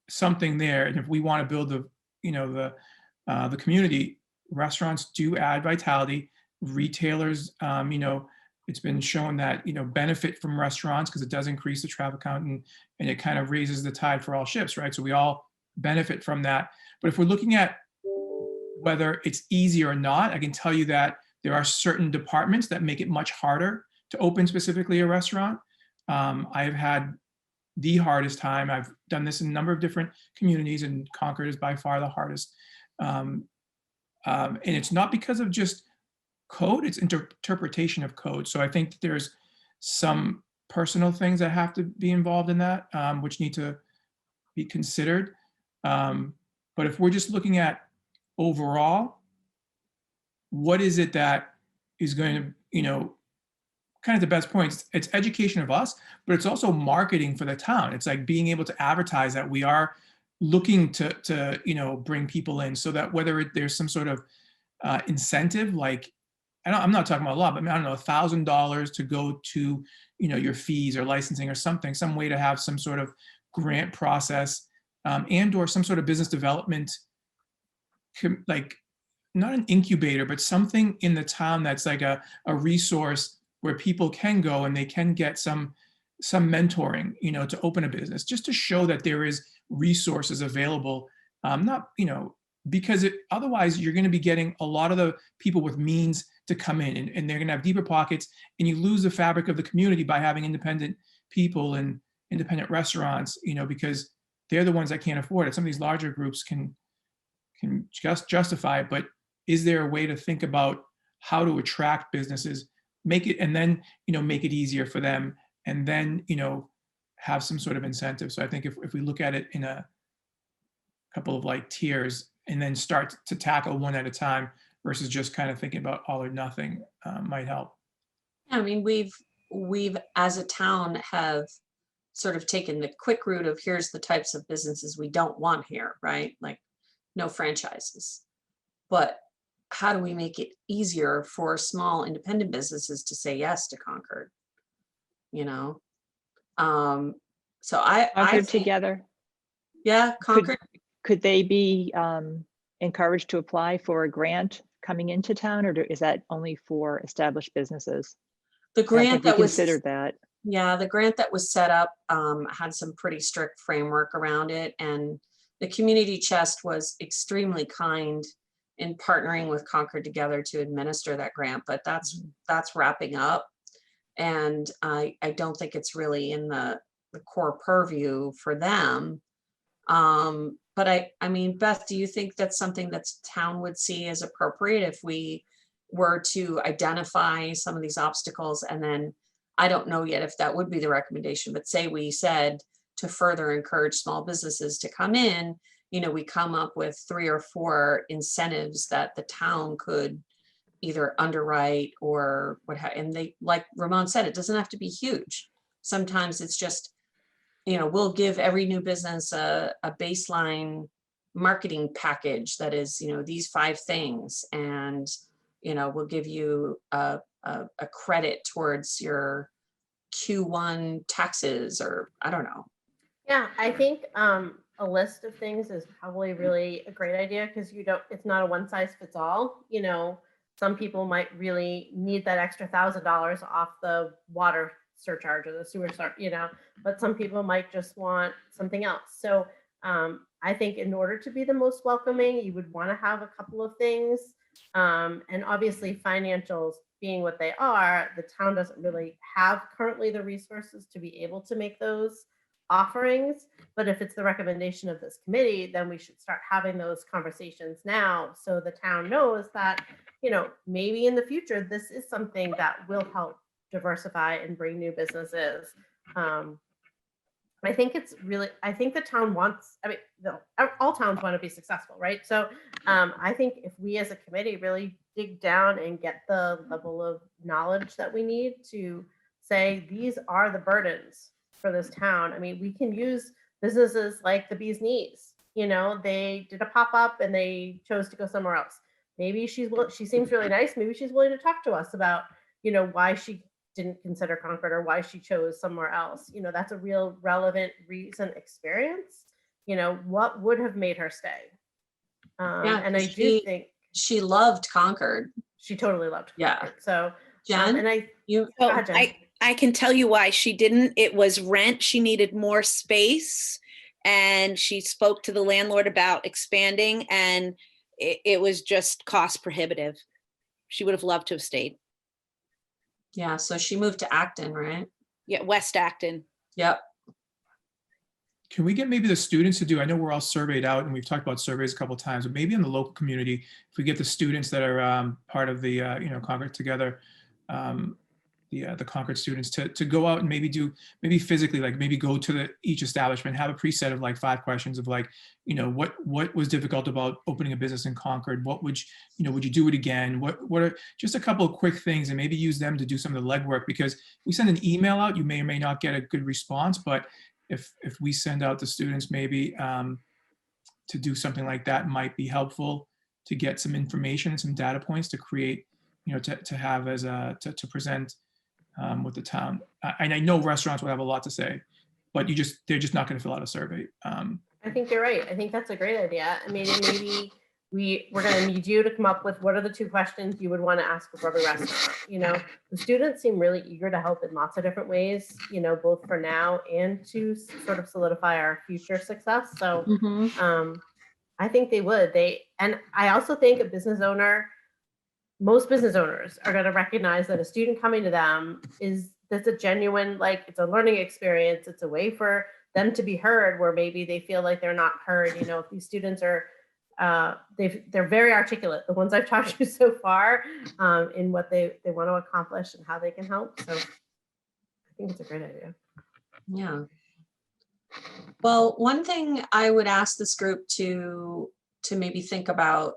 something there. And if we want to build the community, restaurants do add vitality. Retailers, it's been shown that, benefit from restaurants because it does increase the traffic count, and it kind of raises the tide for all ships, right? So we all benefit from that. But if we're looking at whether it's easy or not, I can tell you that there are certain departments that make it much harder to open specifically a restaurant. I've had the hardest time. I've done this in a number of different communities, and Concord is by far the hardest. And it's not because of just code, it's interpretation of code. So I think that there's some personal things that have to be involved in that, which need to be considered. But if we're just looking at overall, what is it that is going to, kind of the best points? It's education of us, but it's also marketing for the town. It's like being able to advertise that we are looking to bring people in, so that whether there's some sort of incentive, like, I'm not talking about a lot, but I don't know, $1,000 to go to, your fees or licensing or something, some way to have some sort of grant process, and or some sort of business development, like not an incubator, but something in the town that's like a resource where people can go and they can get some mentoring, to open a business, just to show that there is resources available. Not, because otherwise you're going to be getting a lot of the people with means to come in, and they're going to have deeper pockets, and you lose the fabric of the community by having independent people and independent restaurants, because they're the ones that can't afford it. Some of these larger groups can just justify it, but is there a way to think about how to attract businesses, make it, and then, make it easier for them, and then, have some sort of incentive? So I think if we look at it in a couple of like tiers, and then start to tackle one at a time versus just kind of thinking about all or nothing, might help. I mean, we've as a town have sort of taken the quick route of here's the types of businesses we don't want here, right? Like no franchises. But how do we make it easier for small independent businesses to say yes to Concord? So I Concord think, together. yeah, Concord. Could they be encouraged to apply for a grant coming into town, or is that only for established businesses? The grant that was considered that. Yeah, the grant that was set up had some pretty strict framework around it, and the community chest was extremely kind in partnering with Concord together to administer that grant. But that's wrapping up, and I don't think it's really in the core purview for them. But I mean, Beth, do you think that's something that town would see as appropriate if we were to identify some of these obstacles? And then I don't know yet if that would be the recommendation, but say we said to further encourage small businesses to come in, we come up with 3 or 4 incentives that the town could either underwrite or and they, like Ramon said, it doesn't have to be huge. Sometimes it's just, we'll give every new business a baseline marketing package that is, these 5 things, and, we'll give you a credit towards your Q1 taxes, or I don't know. Yeah, I think a list of things is probably really a great idea, because it's not a one size fits all. Some people might really need that extra $1,000 off the water surcharge or the sewer but some people might just want something else. So I think in order to be the most welcoming, you would want to have a couple of things. And obviously financials being what they are, the town doesn't really have currently the resources to be able to make those offerings. But if it's the recommendation of this committee, then we should start having those conversations now, so the town knows that, maybe in the future, this is something that will help diversify and bring new businesses. I think the town wants, all towns want to be successful, right? So I think if we as a committee really dig down and get the level of knowledge that we need to say, these are the burdens for this town. We can use businesses like the Bee's Knees. They did a pop-up and they chose to go somewhere else. maybe she seems really nice. Maybe she's willing to talk to us about, why she didn't consider Concord or why she chose somewhere else. That's a real relevant recent experience. What would have made her stay? Yeah, And I 'cause do think she loved Concord. she totally loved Yeah. Concord. So, Jen, and I, you, go So ahead, Jen. I can tell you why she didn't. It was rent. She needed more space. And she spoke to the landlord about expanding, and it was just cost prohibitive. She would have loved to have stayed. yeah, so she moved to Acton, right? Yeah, West Acton. Yep. Can we get maybe the students to do, I know we're all surveyed out and we've talked about surveys a couple of times, but maybe in the local community, if we get the students that are part of the, Concord Together, the Concord students to go out and maybe physically, like maybe go to each establishment, have a preset of like 5 questions of like, what was difficult about opening a business in Concord? What would you do it again? What are just a couple of quick things, and maybe use them to do some of the legwork, because we send an email out, you may or may not get a good response, but if we send out the students maybe to do something like that, might be helpful to get some information and some data points to create, to have as to present with the town. And I know restaurants will have a lot to say, but they're just not going to fill out a survey. I think you're right. I think that's a great idea. I mean, maybe we're going to need you to come up with what are the 2 questions you would want to ask of every restaurant. The students seem really eager to help in lots of different ways, both for now and to sort of solidify our future success. So I think they would. And I also think most business owners are going to recognize that a student coming to them that's a genuine, like, it's a learning experience. It's a way for them to be heard where maybe they feel like they're not heard. If these students are, they're very articulate, the ones I've talked to so far, in what they want to accomplish and how they can help. So I think it's a great idea. Yeah. Well, one thing I would ask this group to maybe think about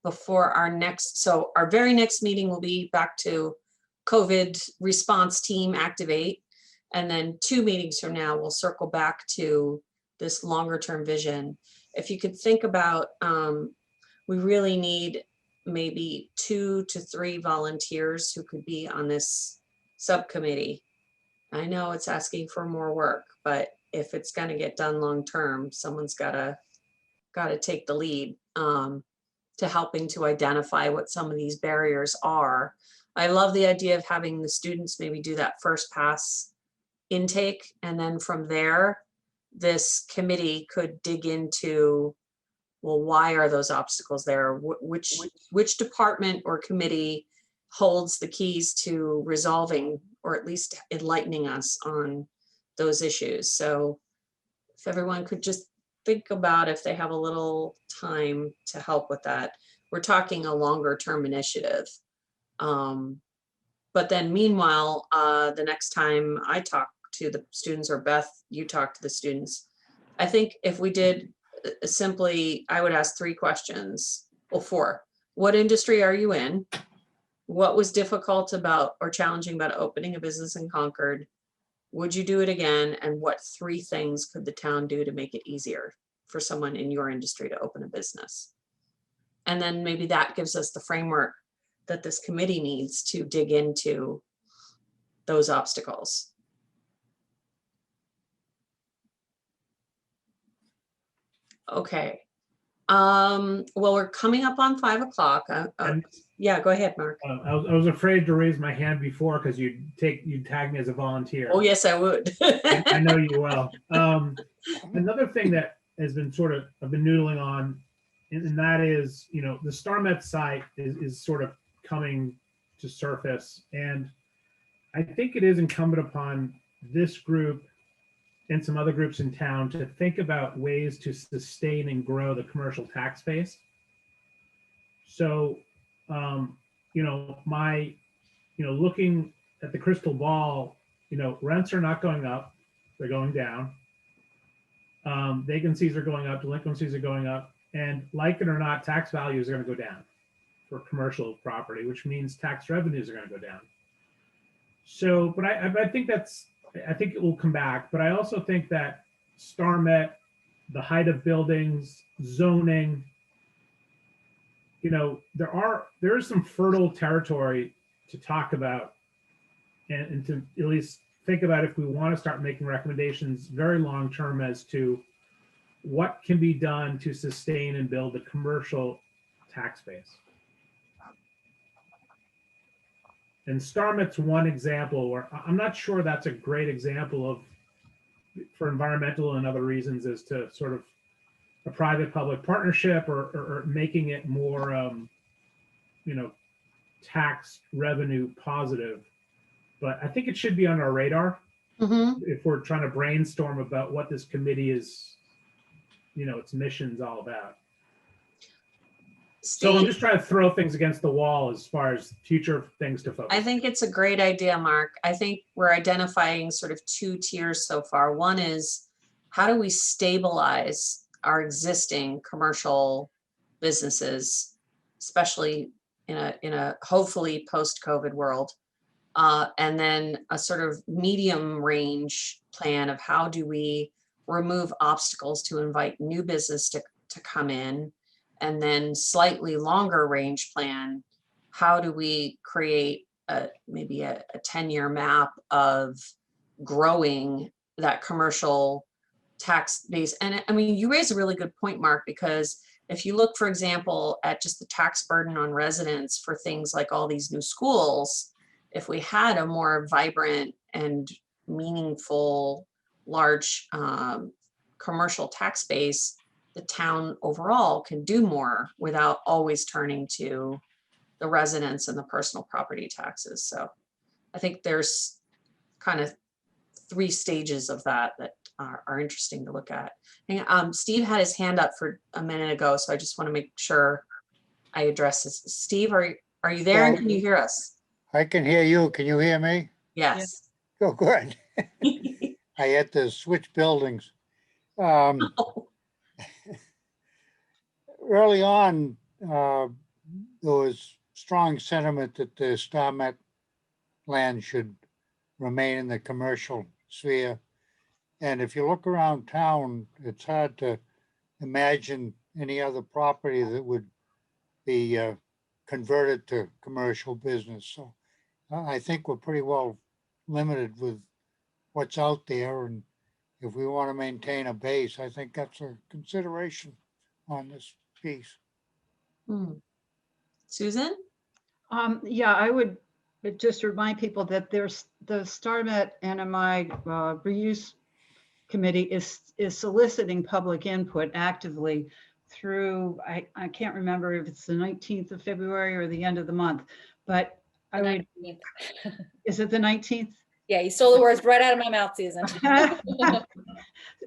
before our very next meeting will be back to COVID response team activate. And then 2 meetings from now, we'll circle back to this longer term vision. If you could think about, we really need maybe 2 to 3 volunteers who could be on this subcommittee. I know it's asking for more work, but if it's going to get done long term, someone's got to take the lead to helping to identify what some of these barriers are. I love the idea of having the students maybe do that first pass intake, and then from there, this committee could dig into, well, why are those obstacles there? Which department or committee holds the keys to resolving, or at least enlightening us on those issues? So if everyone could just think about if they have a little time to help with that. We're talking a longer term initiative. But then meanwhile, the next time I talk to the students, or Beth, you talk to the students, I think if we did simply, I would ask 3 questions, well, 4. What industry are you in? What was difficult about or challenging about opening a business in Concord? Would you do it again? And what 3 things could the town do to make it easier for someone in your industry to open a business? And then maybe that gives us the framework that this committee needs to dig into those obstacles. Okay. Well, we're coming up on 5 o'clock. Yeah, go ahead, Mark. I was afraid to raise my hand before because you'd tag me as a volunteer. Oh, yes, I would. I know you will. Another thing that has been I've been noodling on, and that is, the StarMet site is sort of coming to surface. And I think it is incumbent upon this group and some other groups in town to think about ways to sustain and grow the commercial tax base. So, looking at the crystal ball, rents are not going up, they're going down. Vacancies are going up, delinquencies are going up, and like it or not, tax values are going to go down for commercial property, which means tax revenues are going to go down. So, but I think it will come back, but I also think that StarMet, the height of buildings, zoning, you know, there is some fertile territory to talk about and to at least think about if we want to start making recommendations very long term as to what can be done to sustain and build a commercial tax base. And Starmet's one example where I'm not sure that's a great example of, for environmental and other reasons, as to sort of a private-public partnership or making it more, you know, tax revenue positive. But I think it should be on our radar if we're trying to brainstorm about what this committee is, you know, its mission's all about. So I'm just trying to throw things against the wall as far as future things to focus on. I think it's a great idea, Mark. I think we're identifying sort of two tiers so far. One is, how do we stabilize our existing commercial businesses, especially in a hopefully post-COVID world? And then a sort of medium range plan of how do we remove obstacles to invite new business to come in, and then slightly longer range plan, how do we create maybe a 10-year map of growing that commercial tax base. And I mean, you raise a really good point, Mark, because if you look, for example, at just the tax burden on residents for things like all these new schools, if we had a more vibrant and meaningful, large commercial tax base, the town overall can do more without always turning to the residents and the personal property taxes. So I think there's kind of 3 stages of that are interesting to look at. And Steve had his hand up for a minute ago, so I just want to make sure I address this. Steve, are you there and can you hear us? I can hear you. Can you hear me? Yes. Oh, good. I had to switch buildings. Early on, there was strong sentiment that the Starmet land should remain in the commercial sphere. And if you look around town, it's hard to imagine any other property that would be converted to commercial business. So I think we're pretty well limited with what's out there. And if we want to maintain a base, I think that's a consideration on this piece. Susan? Yeah, I would just remind people that there's the StarMet NMI reuse committee is soliciting public input actively through, I can't remember if it's the 19th of February or the end of the month, but I would, is it the 19th? Yeah, you stole the words right out of my mouth, Susan.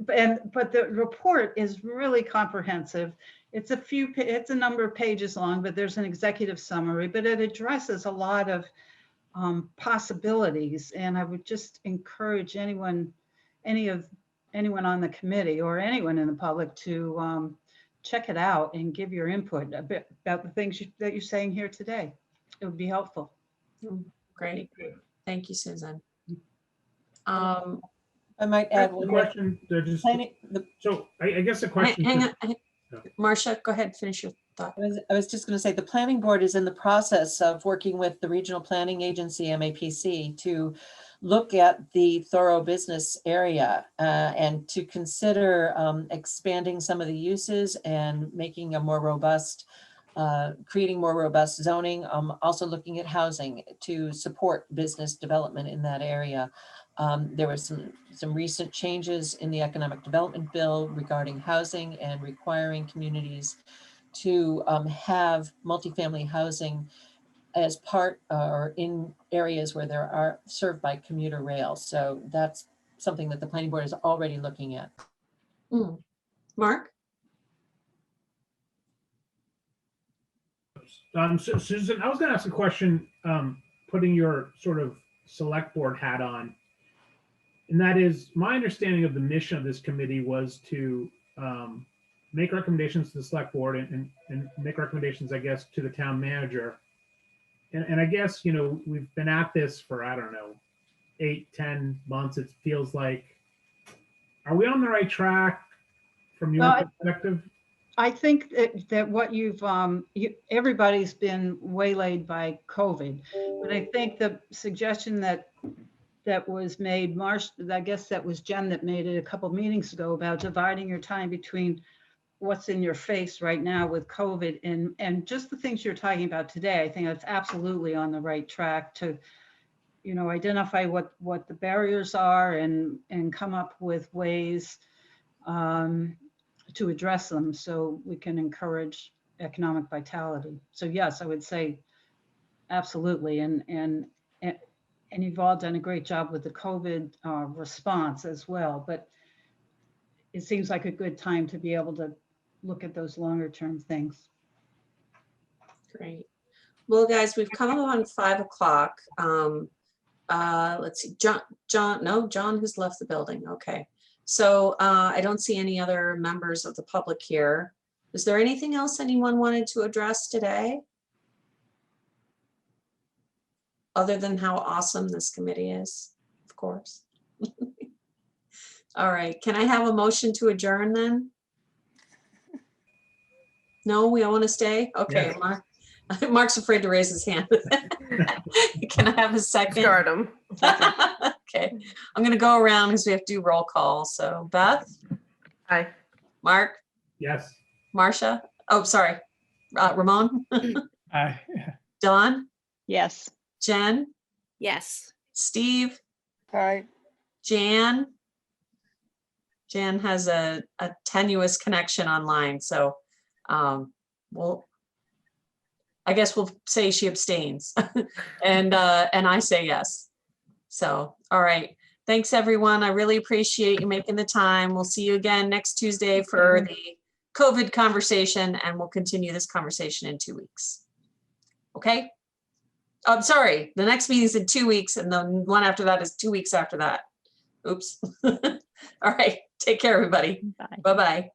But the report is really comprehensive. It's a number of pages long, but there's an executive summary, but it addresses a lot of possibilities. And I would just encourage anyone on the committee or anyone in the public to check it out and give your input a bit about the things that you're saying here today. It would be helpful. Great. Thank you, Susan. I might add one question. So I guess the question. Hang on. Marcia, go ahead, finish your thought. I was just going to say the planning board is in the process of working with the regional planning agency, MAPC, to look at the thorough business area and to consider expanding some of the uses and making a more robust, creating more robust zoning. Also looking at housing to support business development in that area. There were some recent changes in the economic development bill regarding housing and requiring communities to have multifamily housing as part or in areas where there are served by commuter rail. So that's something that the planning board is already looking at. Mark? So Susan, I was going to ask a question, putting your sort of select board hat on. And that is, my understanding of the mission of this committee was to make recommendations to the select board and make recommendations, I guess, to the town manager. And I guess, you know, we've been at this for, I don't know, 8-10 months. It feels like, are we on the right track from your perspective? I think that what everybody's been waylaid by COVID, but I think the suggestion that was made, I guess that was Jen that made it a couple meetings ago, about dividing your time between what's in your face right now with COVID and just the things you're talking about today. I think that's absolutely on the right track to, identify what the barriers are and come up with ways to address them so we can encourage economic vitality. So yes, I would say absolutely. And you've all done a great job with the COVID response as well, but it seems like a good time to be able to look at those longer term things. Great. Well, guys, we've come up on 5 o'clock. Let's see, John has left the building. Okay. So I don't see any other members of the public here. Is there anything else anyone wanted to address today? Other than how awesome this committee is, of course. All right, can I have a motion to adjourn then? No, we all want to stay? Okay, Yes. Mark. Mark's afraid to raise his hand. Can I have a second? Start 'em. Okay, I'm gonna go around because we have to do roll call. So Beth? Aye. Mark? Yes. Marcia? Oh, sorry. Ramon? Aye. Don? Yes. Jen? Yes. Steve? Hi. Jan? Jan has a tenuous connection online, so I guess we'll say she abstains. and I say yes. So, all right. Thanks, everyone. I really appreciate you making the time. We'll see you again next Tuesday for the COVID conversation, and we'll continue this conversation in 2 weeks. Okay? I'm sorry. The next meeting is in 2 weeks, and the one after that is 2 weeks after that. Oops. All right. Take care, everybody. Bye. Bye-bye.